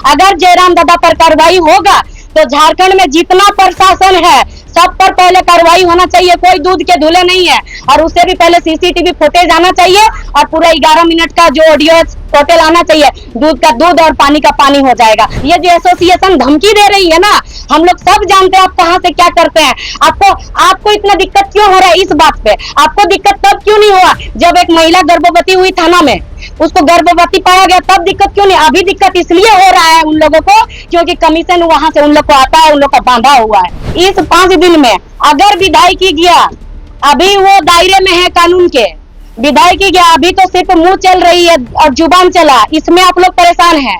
अगर जयराम दादा पर कार्रवाई होगा तो झारखंड में जितना प्रशासन है सब पर पहले कार्रवाई होना चाहिए। कोई दूध के धुले नहीं है। और उससे भी पहले सीसीटीवी फुटेज आना चाहिए और पूरा 11 मिनट का जो ऑडियो टोटल आना चाहिए। दूध का दूध और पानी का पानी हो जाएगा। ये जो एसोसिएशन धमकी दे रही है ना, हम लोग सब जानते हैं आप कहां से क्या करते हैं। आपको इतना दिक्कत क्यों हो रहा है इस बात पे? आपको दिक्कत तब क्यों नहीं हुआ जब एक महिला गर्भवती हुई थाना में, उसको गर्भवती पाया गया, तब दिक्कत क्यों नहीं? अभी दिक्कत इसलिए हो रहा है उन लोगों को क्योंकि कमीशन वहां से उन लोग को आता है, उन लोग का बांधा हुआ है। इस 5 दिन में अगर विधायकी गया, अभी वो दायरे में है कानून के, विधायकी गया, अभी तो सिर्फ मुंह चल रही है और जुबान चला, इसमें आप लोग परेशान हैं।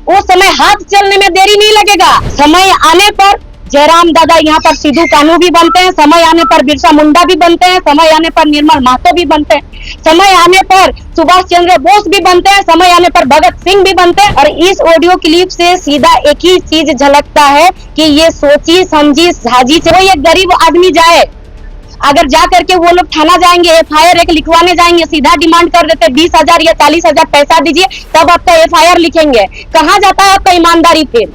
उस समय हाथ चलने में देरी नहीं लगेगा। समय आने पर जयराम दादा यहाँ पर सिद्धू कानू भी बनते हैं, समय आने पर बिरसा मुंडा भी बनते हैं, समय आने पर निर्मल महतो भी बनते हैं, समय आने पर सुभाष चंद्र बोस भी बनते हैं, समय आने पर भगत सिंह भी बनते हैं। और इस ऑडियो क्लिप से सीधा एक ही चीज झलकता है कि ये सोची समझी साजिश से कोई एक गरीब आदमी जाए, अगर जा करके वो लोग थाना जाएंगे, एफआईआर एक लिखवाने जाएंगे, सीधा डिमांड कर देते 20,000 या 40,000 पैसा दीजिए तब आपका एफआईआर लिखेंगे। कहाँ जाता है आपका ईमानदारी? फिर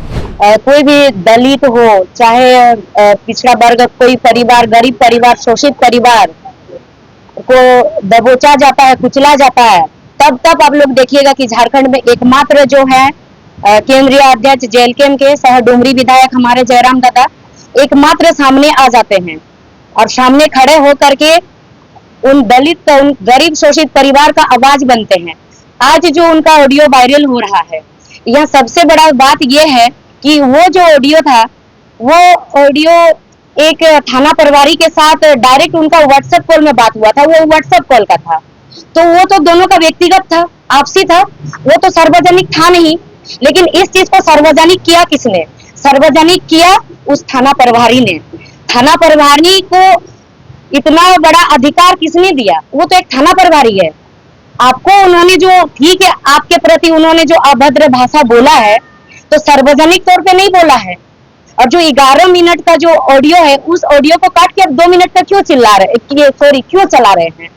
कोई भी दलित हो, चाहे पिछड़ा वर्ग, कोई परिवार, गरीब परिवार, शोषित परिवार को दबोचा जाता है, कुचला जाता है, तब आप लोग देखिएगा कि झारखंड में एकमात्र जो है केंद्रीय अध्यक्ष जेएलकेएम के सह डुमरी विधायक हमारे जयराम दादा एकमात्र सामने आ जाते हैं और सामने खड़े होकर के उन दलित, उन गरीब शोषित परिवार का आवाज बनते हैं। आज जो उनका ऑडियो वायरल हो रहा है, यह सबसे बड़ा बात यह है कि वो जो ऑडियो था, वो ऑडियो एक थाना प्रभारी के साथ डायरेक्ट उनका व्हाट्सएप कॉल में बात हुआ था, वो व्हाट्सएप कॉल का था, तो वो तो दोनों का व्यक्तिगत था, आपसी था, वो तो सार्वजनिक था नहीं। लेकिन इस चीज को सार्वजनिक किया किसने? सार्वजनिक किया उस थाना प्रभारी ने। थाना प्रभारी को इतना बड़ा अधिकार किसने दिया? वो तो एक थाना प्रभारी है। आपको उन्होंने जो, ठीक है, आपके प्रति उन्होंने जो अभद्र भाषा बोला है तो सार्वजनिक तौर पे नहीं बोला है। और जो 11 मिनट का जो ऑडियो है, उस ऑडियो को काट के अब 2 मिनट का क्यों चिल्ला रहे, सॉरी क्यों चला रहे हैं?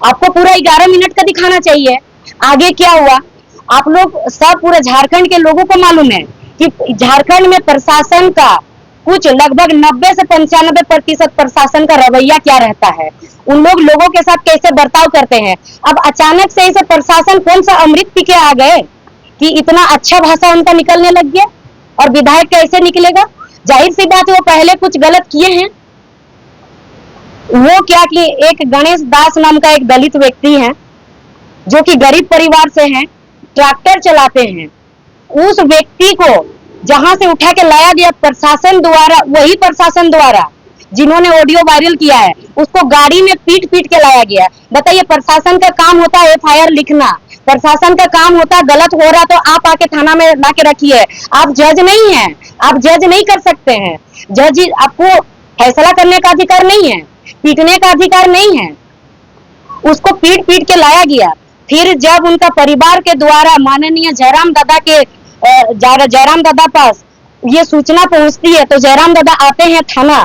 आपको पूरा 11 मिनट का दिखाना चाहिए। आगे क्या हुआ आप लोग सब, पूरे झारखंड के लोगों को मालूम है कि झारखंड में प्रशासन का कुछ लगभग 90 से 95% प्रशासन का रवैया क्या रहता है, उन लोगों के साथ कैसे बर्ताव करते हैं। अब अचानक से इसे प्रशासन कौन सा अमृत पी के आ गए कि इतना अच्छा भाषा उनका निकलने लग गया? और विधायक कैसे निकलेगा? जाहिर सी बात है वो पहले कुछ गलत किए हैं। वो क्या कि एक गणेश दास नाम का एक दलित व्यक्ति है जो कि गरीब परिवार से हैं, ट्रैक्टर चलाते हैं, उस व्यक्ति को जहां से उठा के लाया गया प्रशासन द्वारा, वही प्रशासन द्वारा जिन्होंने ऑडियो वायरल किया है, उसको गाड़ी में पीट के लाया गया। बताइए, प्रशासन का काम होता है एफआईआर लिखना, प्रशासन का काम होता है गलत हो रहा तो आप आके थाना में ला के रखिए। आप जज नहीं हैं, आप जज नहीं कर सकते हैं। जज, आपको फैसला करने का अधिकार नहीं है, पीटने का अधिकार नहीं है। उसको पीट के लाया गया। फिर जब उनका परिवार के द्वारा माननीय जयराम दादा पास ये सूचना पहुंचती है तो जयराम दादा आते हैं थाना,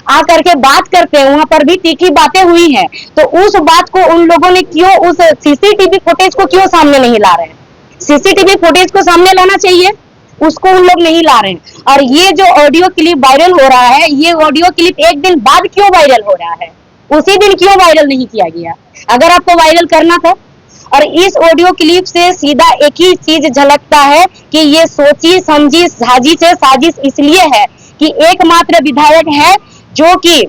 आकर के बात करते हैं, वहां पर भी तीखी बातें हुई हैं। तो उस बात को उन लोगों ने क्यों, उस सीसीटीवी फुटेज को क्यों सामने नहीं ला रहे हैं? सीसीटीवी फुटेज को सामने लाना चाहिए, उसको उन लोग नहीं ला रहे हैं। और ये जो ऑडियो क्लिप वायरल हो रहा है, ये ऑडियो क्लिप एक दिन बाद क्यों वायरल हो रहा है? उसी दिन क्यों वायरल नहीं किया गया अगर आपको वायरल करना था? और इस ऑडियो क्लिप से सीधा एक ही चीज झलकता है कि ये सोची समझी साजिश इसलिए है कि एकमात्र विधायक है जो कि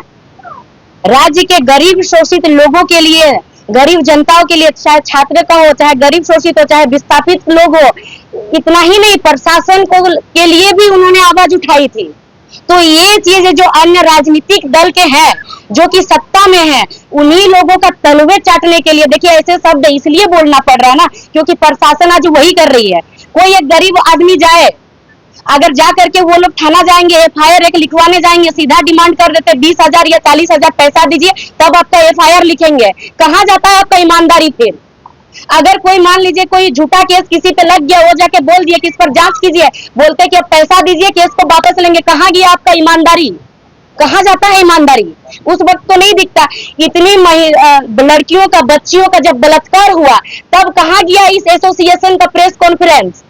राज्य के गरीब शोषित लोगों के लिए, गरीब जनताओं के लिए, चाहे छात्र का हो, चाहे गरीब शोषित हो, चाहे विस्थापित लोग हो, इतना ही नहीं प्रशासन को के लिए भी उन्होंने आवाज उठाई थी। तो ये चीज जो अन्य राजनीतिक दल के हैं जो कि सत्ता में है, उन्हीं लोगों का तलवे चाटने के लिए, देखिए ऐसे शब्द इसलिए बोलना पड़ रहा है ना क्योंकि प्रशासन आज वही कर रही है। कोई एक गरीब आदमी जाए, अगर जा करके वो लोग थाना जाएंगे, एफआईआर एक लिखवाने जाएंगे, सीधा डिमांड कर देते 20,000 या 40,000 पैसा दीजिए तब आपका एफआईआर लिखेंगे। कहाँ जाता है आपका ईमानदारी? फिर अगर कोई मान लीजिए कोई झूठा केस किसी पे लग गया, वो जाके बोल दिए कि इस पर जांच कीजिए, बोलते कि अब पैसा दीजिए केस को वापस लेंगे, कहाँ गया आपका ईमानदारी? कहाँ जाता है ईमानदारी? उस वक्त तो नहीं दिखता। इतनी लड़कियों का, बच्चियों का जब बलात्कार हुआ तब कहाँ गया इस एसोसिएशन का प्रेस कॉन्फ्रेंस?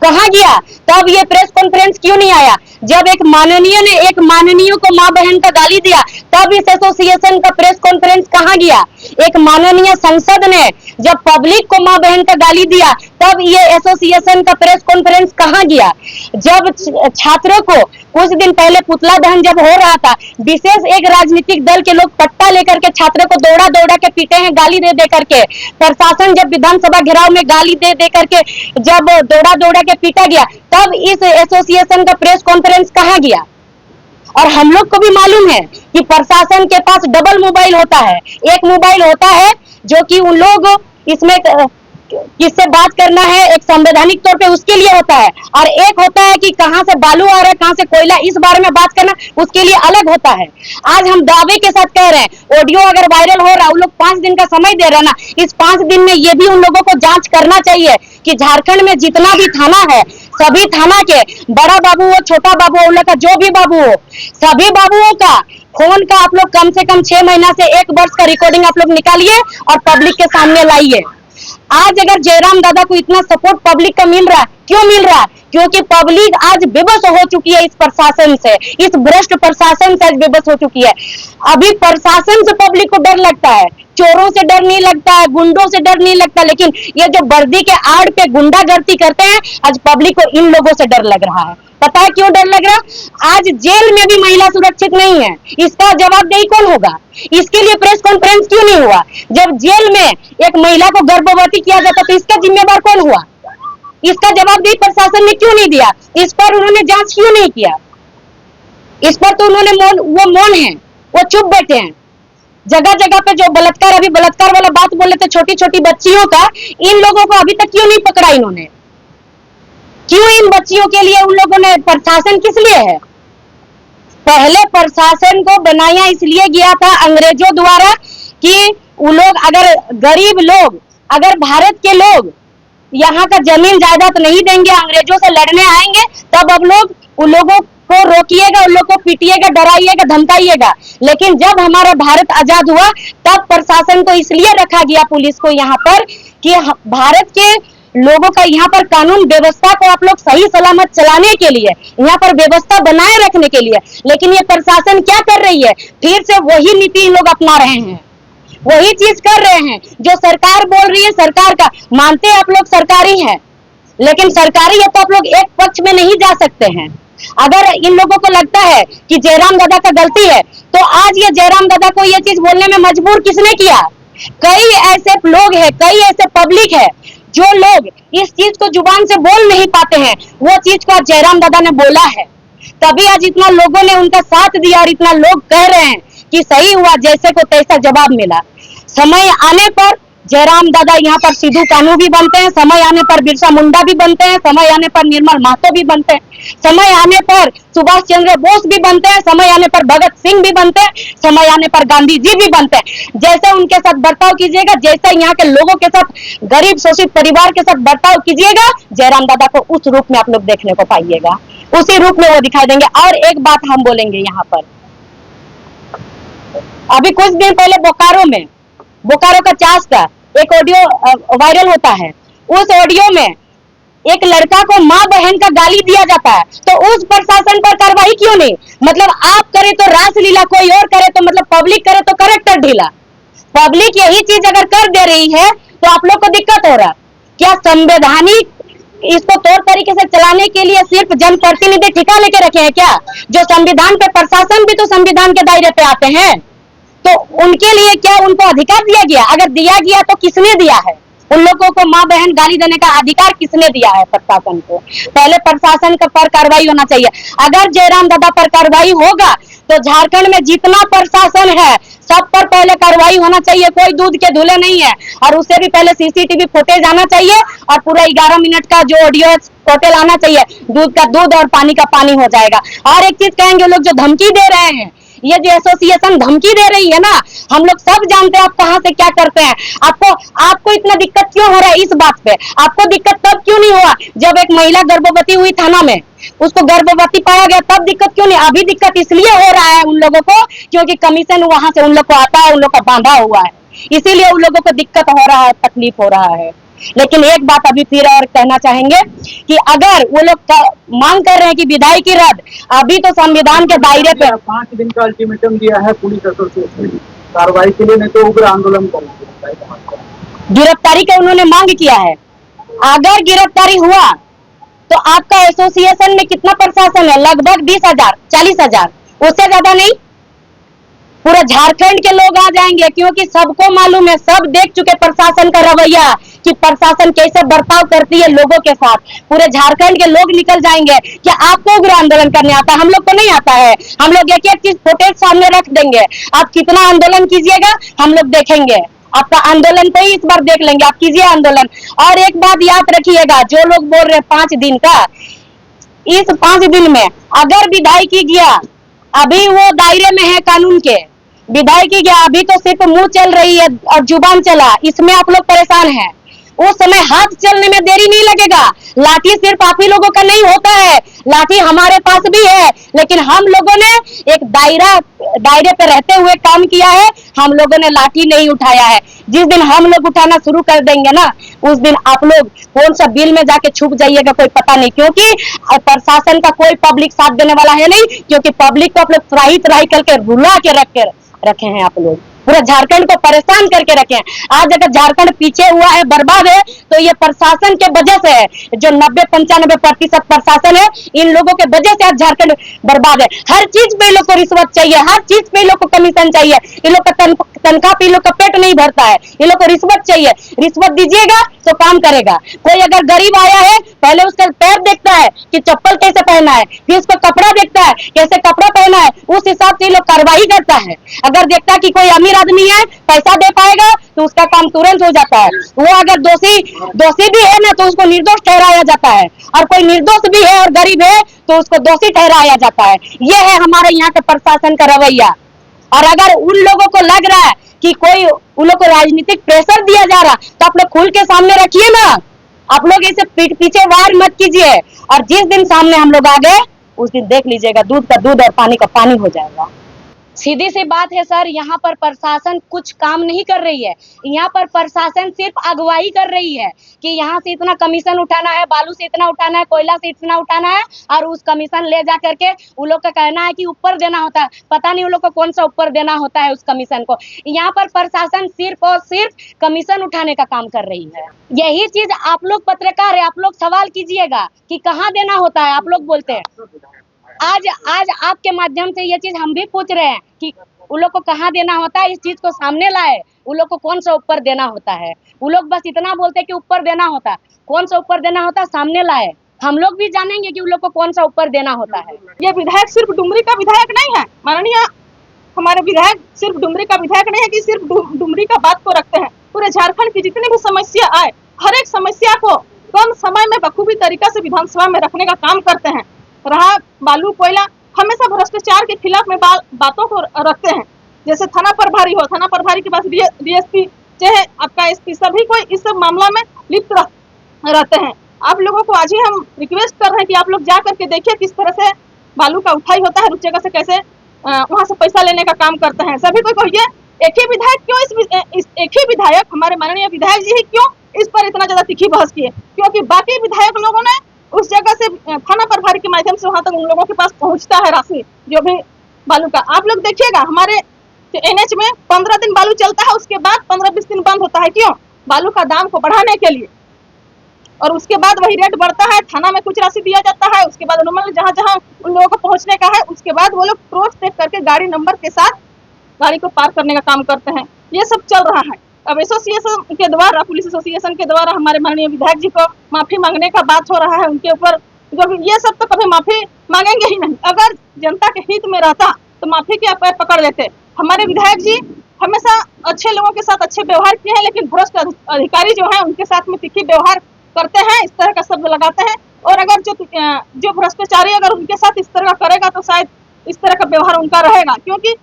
कहाँ गया? तब ये प्रेस कॉन्फ्रेंस क्यों नहीं आया? जब एक माननीय को माँ बहन का गाली दिया, तब इस एसोसिएशन का प्रेस कॉन्फ्रेंस कहाँ गया? एक माननीय संसद ने जब पब्लिक को माँ बहन का गाली दिया, तब ये एसोसिएशन का प्रेस कॉन्फ्रेंस कहाँ गया? जब छात्रों को कुछ दिन पहले पुतला दहन जब हो रहा था, विशेष एक राजनीतिक दल के लोग पट्टा लेकर के छात्रों को दौड़ा दौड़ा के पीटे हैं, गाली दे दे करके। प्रशासन जब विधानसभा घेराव में गाली दे दे करके जब दौड़ा दौड़ा के पीटा गया, तब इस एसोसिएशन का प्रेस कॉन्फ्रेंस कहाँ गया? और हम लोग को भी मालूम है कि प्रशासन के पास डबल मोबाइल होता है। एक मोबाइल होता है जो कि उन लोग इसमें किससे बात करना है, एक संवैधानिक तौर पे उसके लिए होता है, और एक होता है कि कहां से बालू आ रहा है, कहां से कोयला, इस बारे में बात करना उसके लिए अलग होता है। आज हम दावे के साथ कह रहे हैं, ऑडियो अगर वायरल हो रहा है, उन लोग 5 दिन का समय दे रहे हैं ना, इस 5 दिन में ये भी उन लोगों को जांच करना चाहिए कि झारखंड में जितना भी थाना है, सभी थाना के बड़ा बाबू हो, छोटा बाबू हो, उन लोग का जो भी बाबू हो, सभी बाबुओं का फोन का आप लोग कम से कम 6 महीना से 1 वर्ष का रिकॉर्डिंग आप लोग निकालिए और पब्लिक के सामने लाइए। आज अगर जयराम दादा को इतना सपोर्ट पब्लिक का मिल रहा है, क्यों मिल रहा है? क्योंकि पब्लिक आज बेबस हो चुकी है इस प्रशासन से, इस भ्रष्ट प्रशासन से आज बेबस हो चुकी है। अभी प्रशासन से पब्लिक को डर लगता है, चोरों से डर नहीं लगता है, गुंडों से डर नहीं लगता, लेकिन ये जो वर्दी के आड़ पे गुंडागर्दी करते हैं, आज पब्लिक को इन लोगों से डर लग रहा है। पता है क्यों डर लग रहा? आज जेल में भी महिला सुरक्षित नहीं है, इसका जवाबदेही कौन होगा? इसके लिए प्रेस कॉन्फ्रेंस क्यों नहीं हुआ? जब जेल में एक महिला को गर्भवती किया जाता तो इसका जिम्मेदार कौन हुआ? इसका जवाबदेही प्रशासन ने क्यों नहीं दिया? इस पर उन्होंने जांच क्यों नहीं किया? इस पर तो उन्होंने मौन है, वो चुप बैठे हैं। जगह जगह पे जो बलात्कार, अभी बलात्कार वाला बात बोले थे छोटी छोटी बच्चियों का, इन लोगों को अभी तक क्यों नहीं पकड़ा इन्होंने? क्यों इन बच्चियों के लिए उन लोगों ने, प्रशासन किस लिए है? पहले प्रशासन को बनाया इसलिए गया था अंग्रेजों द्वारा कि वो लोग, अगर गरीब लोग, अगर भारत के लोग यहाँ का जमीन जायदाद नहीं देंगे, अंग्रेजों से लड़ने आएंगे, तब अब लोग उन लोगों को रोकिएगा, उन लोग को पीटिएगा, डराइएगा, धमकाइएगा। लेकिन जब हमारा भारत आजाद हुआ, तब प्रशासन को इसलिए रखा गया, पुलिस को यहाँ पर, कि भारत के लोगों का यहाँ पर कानून व्यवस्था को आप लोग सही सलामत चलाने के लिए, यहाँ पर व्यवस्था बनाए रखने के लिए। लेकिन ये प्रशासन क्या कर रही है? फिर से वही नीति इन लोग अपना रहे हैं, वही चीज कर रहे हैं जो सरकार बोल रही है। सरकार का मानते हैं आप लोग, सरकारी है, लेकिन सरकारी है तो आप लोग एक पक्ष में नहीं जा सकते हैं। अगर इन लोगों को लगता है कि जयराम दादा का गलती है, तो आज ये जयराम दादा को ये चीज बोलने में मजबूर किसने किया? कई ऐसे लोग हैं, कई ऐसे पब्लिक है जो लोग इस चीज को जुबान से बोल नहीं पाते हैं, वो चीज को आज जयराम दादा ने बोला है, तभी आज इतना लोगों ने उनका साथ दिया और इतना लोग कह रहे हैं कि सही हुआ, जैसे को तैसा जवाब मिला। समय आने पर जयराम दादा यहाँ पर सिद्धू कान्हू भी बनते हैं, समय आने पर बिरसा मुंडा भी बनते हैं, समय आने पर निर्मल महतो भी बनते हैं, समय आने पर सुभाष चंद्र बोस भी बनते हैं, समय आने पर भगत सिंह भी बनते हैं, समय आने पर गांधी जी भी बनते हैं। जैसे उनके साथ बर्ताव कीजिएगा, जैसे यहाँ के लोगों के साथ, गरीब शोषित परिवार के साथ बर्ताव कीजिएगा, जयराम दादा को उस रूप में आप लोग देखने को पाइएगा, उसी रूप में वो दिखाई देंगे। और एक बात हम बोलेंगे यहाँ पर, अभी कुछ दिन पहले बोकारो का चास का एक ऑडियो वायरल होता है। उस ऑडियो में एक लड़का को माँ बहन का गाली दिया जाता है, तो उस प्रशासन पर कार्रवाई क्यों नहीं? मतलब आप करे तो रासलीला, कोई और करे तो, मतलब पब्लिक करे तो करेक्टर ढीला। पब्लिक यही चीज अगर कर दे रही है तो आप लोग को दिक्कत हो रहा। क्या संवैधानिक इसको तौर तरीके से चलाने के लिए सिर्फ जनप्रतिनिधि ठिका लेके रखे हैं क्या? जो संविधान पे, प्रशासन भी तो संविधान के दायरे पे आते हैं, तो उनके लिए क्या उनको अधिकार दिया गया? अगर दिया गया तो किसने दिया है? उन लोगों को माँ बहन गाली देने का अधिकार किसने दिया है? प्रशासन को। पहले प्रशासन का पर कार्रवाई होना चाहिए। अगर जयराम दादा पर कार्रवाई होगा तो झारखंड में जितना प्रशासन है सब पर पहले कार्रवाई होना चाहिए। कोई दूध के धुले नहीं है, और उससे भी पहले सीसीटीवी फुटेज आना चाहिए, और पूरा 11 मिनट का जो ऑडियो टोटल आना चाहिए। दूध का दूध और पानी का पानी हो जाएगा। और एक चीज कहेंगे, लोग जो धमकी दे रहे हैं, ये जो एसोसिएशन धमकी दे रही है ना, हम लोग सब जानते हैं आप कहां से क्या करते हैं। आपको इतना दिक्कत क्यों हो रहा है? इस बात पे आपको दिक्कत तब क्यों नहीं हुआ जब एक महिला गर्भवती हुई थाना में, उसको गर्भवती पाया गया, तब दिक्कत क्यों नहीं? अभी दिक्कत इसलिए हो रहा है उन लोगों को क्योंकि कमीशन वहां से उन लोग को आता है, उन लोग का बांधा हुआ है, इसीलिए उन लोगों को दिक्कत हो रहा है, तकलीफ हो रहा है। लेकिन एक बात अभी फिर और कहना चाहेंगे कि अगर वो लोग मांग कर रहे हैं कि विधायकी रद्द, अभी तो संविधान के दायरे पे 5 दिन का अल्टीमेटम दिया है पुलिस एसोसिएशन कार्रवाई के लिए, नहीं तो उग्र आंदोलन करेंगे। गिरफ्तारी का उन्होंने मांग किया है। अगर गिरफ्तारी हुआ तो आपका एसोसिएशन में कितना प्रशासन है? लगभग 20,000 40,000, उससे ज्यादा नहीं। पूरा झारखंड के लोग आ जाएंगे, क्योंकि सबको मालूम है, सब देख चुके प्रशासन का रवैया कि प्रशासन कैसे बर्ताव करती है लोगों के साथ। पूरे झारखंड के लोग निकल जाएंगे। क्या आपको उग्र आंदोलन करने आता है? हम लोग को नहीं आता है। हम लोग एक एक चीज फुटेज सामने रख देंगे, आप कितना आंदोलन कीजिएगा हम लोग देखेंगे। आपका आंदोलन तो ही इस बार देख लेंगे, आप कीजिए आंदोलन। और एक बात याद रखिएगा, जो लोग बोल रहे 5 दिन का, इस 5 दिन में अगर विधायकी गया, अभी वो दायरे में है कानून के, विधायकी गया, अभी तो सिर्फ मुंह चल रही है और जुबान चला, इसमें आप लोग परेशान हैं। उस समय हाथ चलने में देरी नहीं लगेगा। लाठी सिर्फ आप ही लोगों का नहीं होता है, लाठी हमारे पास भी है, लेकिन हम लोगों ने एक दायरे पे रहते हुए काम किया है। हम लोगों ने लाठी नहीं उठाया है। जिस दिन हम लोग उठाना शुरू कर देंगे ना, उस दिन आप लोग कौन सा बिल में जाके छुप जाइएगा कोई पता नहीं, क्योंकि प्रशासन का कोई पब्लिक साथ देने वाला है नहीं, क्योंकि पब्लिक को आप लोग त्राही करके रुला के रखे हैं। आप लोग पूरा झारखंड को परेशान करके रखे हैं। आज अगर झारखंड पीछे हुआ है, बर्बाद है, तो ये प्रशासन के वजह से है। जो 90-95% प्रशासन है, इन लोगों के वजह से आज झारखंड बर्बाद है। हर चीज पे लोग को रिश्वत चाहिए, हर चीज पे लोग को कमीशन चाहिए। इन लोग का तनख्वाह पे लोग का पेट नहीं भरता है, इन लोग को रिश्वत चाहिए। रिश्वत दीजिएगा तो काम करेगा। कोई अगर गरीब आया है, पहले उसका पैर देखता है कि चप्पल कैसे पहना है, फिर उसका कपड़ा देखता है कैसे कपड़ा पहना है, उस हिसाब से लोग कार्रवाई करता है। अगर देखता है कि कोई अमीर आदमी है, पैसा दे पाएगा, तो उसका काम तुरंत हो जाता है। वो अगर दोषी भी है ना, तो उसको निर्दोष ठहराया जाता है, और कोई निर्दोष भी है और गरीब है तो उसको दोषी ठहराया जाता है। यह है हमारे यहाँ के प्रशासन का रवैया। और अगर उन लोगों को लग रहा है कि कोई उन लोग को राजनीतिक प्रेशर दिया जा रहा, तो आप लोग खुल के सामने रखिए ना। आप लोग इसे पीछे वार मत कीजिए। और जिस दिन सामने हम लोग आ गए, उस दिन देख लीजिएगा, दूध का दूध और पानी का पानी हो जाएगा। सीधी सी बात है सर, यहाँ पर प्रशासन कुछ काम नहीं कर रही है। यहाँ पर प्रशासन सिर्फ अगुवाई कर रही है कि यहाँ से इतना कमीशन उठाना है, बालू से इतना उठाना है, कोयला से इतना उठाना है, और उस कमीशन ले जा करके उन लोग का कहना है कि ऊपर देना होता है। पता नहीं उन लोग को कौन सा ऊपर देना होता है उस कमीशन को। यहाँ पर प्रशासन सिर्फ और सिर्फ कमीशन उठाने का काम कर रही है। यही चीज आप लोग पत्रकार है, आप लोग सवाल कीजिएगा कि कहाँ देना होता है। आप लोग बोलते हैं, आज आपके माध्यम से ये चीज हम भी पूछ रहे हैं कि उन लोग को कहाँ देना होता है। इस चीज को सामने लाए, उन लोग को कौन सा ऊपर देना होता है। उन लोग बस इतना बोलते हैं कि ऊपर देना होता है, कौन सा ऊपर देना होता है सामने लाए, हम लोग भी जानेंगे कि उन लोग को कौन सा ऊपर देना होता है। ये विधायक सिर्फ डुमरी का विधायक नहीं है माननीय, हमारे विधायक सिर्फ डुमरी का विधायक नहीं है कि सिर्फ डुमरी का बात को रखते हैं। पूरे झारखंड की जितनी भी समस्या आए, हर एक समस्या को कम समय में बखूबी तरीका से विधानसभा में रखने का काम करते हैं। रहा बालू कोयला, हमेशा भ्रष्टाचार के खिलाफ में बातों को रखते हैं। जैसे थाना प्रभारी हो, थाना प्रभारी के पास डीएसपी चाहे आपका एसपी, सभी कोई इस सब मामला में लिप्त रहते हैं। आप लोगों को आज ही हम रिक्वेस्ट कर रहे हैं कि आप लोग जा करके देखिए किस तरह से बालू का उठाई होता है, उस जगह से कैसे वहां से पैसा लेने का काम करते हैं। सभी को कहिए, एक ही विधायक क्यों एक ही विधायक हमारे माननीय विधायक जी ही क्यों इस पर इतना ज्यादा तीखी बहस किए, क्योंकि बाकी विधायक लोगों ने उस जगह से थाना प्रभारी के माध्यम से वहां तक उन लोगों के पास पहुंचता है राशि जो भी बालू का। आप लोग देखिएगा, हमारे एनएच में 15 दिन बालू चलता है, उसके बाद 15-20 दिन बंद होता है। क्यों? बालू का दाम को बढ़ाने के लिए। और उसके बाद वही रेट बढ़ता है, थाना में कुछ राशि दिया जाता है, उसके बाद उन्होंने जहां जहां उन लोगों को पहुंचने का है, उसके बाद वो लोग क्रॉस चेक करके गाड़ी नंबर के साथ गाड़ी को पार करने का काम करते हैं। ये सब चल रहा है। अब एसोसिएशन के द्वारा, पुलिस एसोसिएशन के द्वारा हमारे माननीय विधायक जी को माफी मांगने का बात हो रहा है उनके ऊपर, जो ये सब तो कभी माफी मांगेंगे ही नहीं। अगर जनता के हित में रहता तो माफी के पैर पकड़ लेते। हमारे विधायक जी हमेशा अच्छे लोगों के साथ अच्छे व्यवहार किए हैं, लेकिन भ्रष्ट अधिकारी जो है उनके साथ में तीखी व्यवहार करते हैं, इस तरह का शब्द लगाते हैं। और अगर जो भ्रष्टाचारी अगर उनके साथ इस तरह का करेगा तो शायद इस तरह का व्यवहार उनका रहेगा, क्योंकि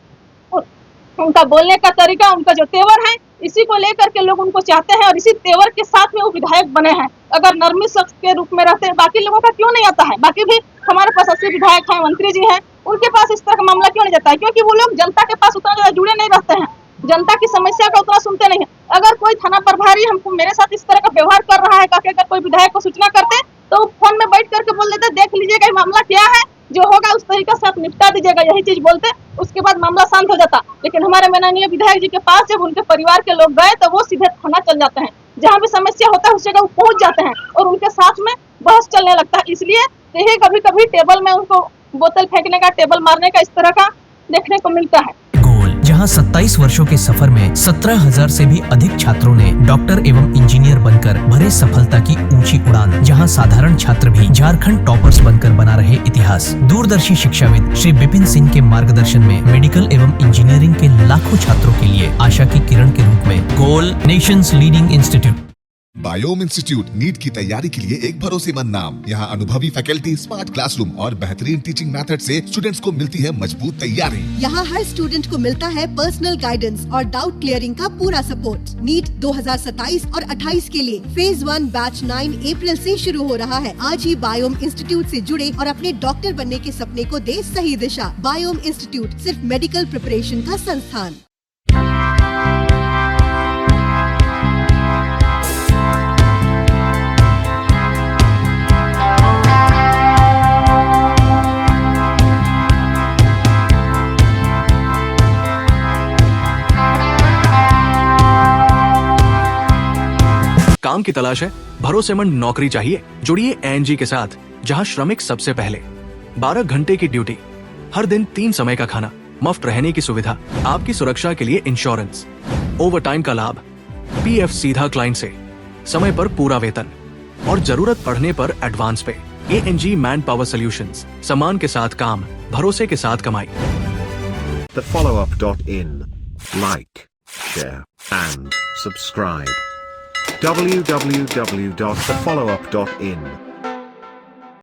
उनका बोलने का तरीका, उनका जो तेवर है, इसी को लेकर के लोग उनको चाहते हैं और इसी तेवर के साथ में वो विधायक बने हैं। अगर नरमी शख्स के रूप में रहते हैं, बाकी लोगों का क्यों नहीं आता है? बाकी भी हमारे पास 80 विधायक हैं, मंत्री जी हैं, उनके पास इस तरह का मामला क्यों नहीं जाता है? क्योंकि वो लोग जनता के पास उतना ज्यादा जुड़े नहीं रहते हैं। जनता की समस्या का उतना सुनते नहीं है। अगर कोई थाना प्रभारी हमको मेरे साथ इस तरह का व्यवहार कर रहा है करके अगर कोई विधायक को सूचना करते तो वो फोन में बैठ करके बोल देते, देख लीजिएगा ये मामला क्या है, जो होगा उस तरीके से आप निपटा दीजिएगा, यही चीज बोलते, उसके बाद मामला शांत हो जाता। लेकिन हमारे माननीय विधायक जी के पास जब उनके परिवार के लोग गए तो वो सीधे थाना चल जाते हैं, जहाँ भी समस्या होता है उस जगह वो पहुंच जाते हैं और उनके साथ में बहस चलने लगता है। इसलिए यही कभी कभी टेबल में उनको बोतल फेंकने का, टेबल मारने का इस तरह का देखने को मिलता है। गोल, जहां 27 वर्षों के सफर में 17,000 से भी अधिक छात्रों ने डॉक्टर एवं इंजीनियर बनकर भरे सफलता की ऊंची उड़ान, जहां साधारण छात्र भी झारखंड टॉपर्स बनकर बना रहे इतिहास। दूरदर्शी शिक्षाविद श्री विपिन सिंह के मार्गदर्शन में मेडिकल एवं इंजीनियरिंग के लाखों छात्रों के लिए आशा की किरण के रूप में goal, nations leading institute. Biome institute NEET की तैयारी के लिए एक भरोसेमंद नाम। यहाँ अनुभवी फैकल्टी, स्मार्ट क्लासरूम और बेहतरीन टीचिंग मेथड से स्टूडेंट्स को मिलती है मजबूत तैयारी। यहाँ हर स्टूडेंट को मिलता है पर्सनल गाइडेंस और डाउट क्लियरिंग का पूरा सपोर्ट। नीट 2027 और 28 के लिए फेज 1 बैच 9 अप्रैल से शुरू हो रहा है। आज ही बायोम इंस्टीट्यूट से जुड़े और अपने डॉक्टर बनने के सपने को दे सही दिशा। बायोम इंस्टीट्यूट सिर्फ मेडिकल प्रिपरेशन का संस्थान। काम की तलाश है, भरोसेमंद नौकरी चाहिए, जुड़िए एएनजी के साथ, जहां श्रमिक सबसे पहले। 12 घंटे की ड्यूटी, हर दिन 3 समय का खाना, मुफ्त रहने की सुविधा, आपकी सुरक्षा के लिए इंश्योरेंस, ओवरटाइम का लाभ, पीएफ सीधा क्लाइंट से, समय पर पूरा वेतन और जरूरत पड़ने पर एडवांस पे। एएनजी मैन पावर सॉल्यूशंस, सम्मान के साथ काम, भरोसे के साथ कमाई। thefollowup.in. Like, share and subscribe. www.thefollowup.in